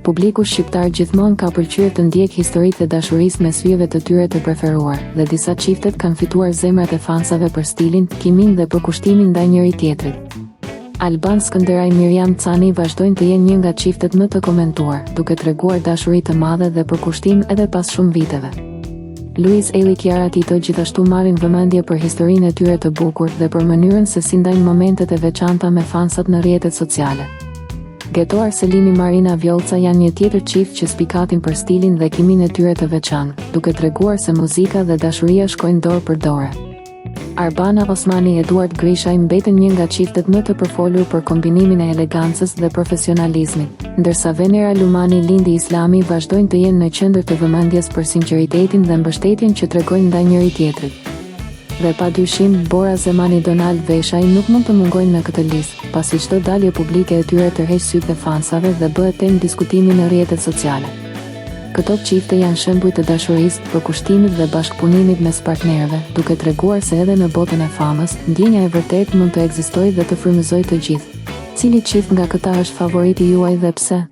Publiku shqiptar gjithmonë ka pëlqyer të ndjek historitë e dashurisë mes yjeve të tyre të preferuar, dhe disa çiftet kanë fituar zemrat e fansave për stilin, kiminë dhe përkushtimin ndaj njëri tjetrit. Alban Skënderaj Miriam Cani vazhdojnë të jenë një nga çiftet më të komentuar, duke treguar dashuri të madhe dhe përkushtim edhe pas shumë viteve. Luis Eli Kiara Tito gjithashtu marrin vëmendje për historinë e tyre të bukur dhe për mënyrën se si ndajnë momentet e veçanta me fansat në rrjetet sociale. Geto Arselini Marina Vjolca janë një tjetër çift që spikatin për stilin dhe kiminë e tyre të veçantë, duke treguar se muzika dhe dashuria shkojnë dorë për dorë. Arbana Osmani Eduard Grishaj mbeten një nga çiftet më të përfolur për kombinimin e elegancës dhe profesionalizmit, ndërsa Venera Lumani Lindi Islami vazhdojnë të jenë në qendër të vëmendjes për sinqeritetin dhe mbështetjen që tregojnë ndaj njëri tjetrit. Dhe padyshim, Bora Zemani Donald Veshaj nuk mund të mungojnë në këtë listë, pasi çdo dalje publike e tyre tërheq sytë e fansave dhe bëhet temë diskutimi në rrjetet sociale. Këto çifte janë shembuj të dashurisë, përkushtimit dhe bashkëpunimit mes partnerëve, duke treguar se edhe në botën e famës, ndjenja e vërtetë mund të ekzistojë dhe të frymëzojë të gjithë. Cili çift nga këta është favoriti juaj dhe pse?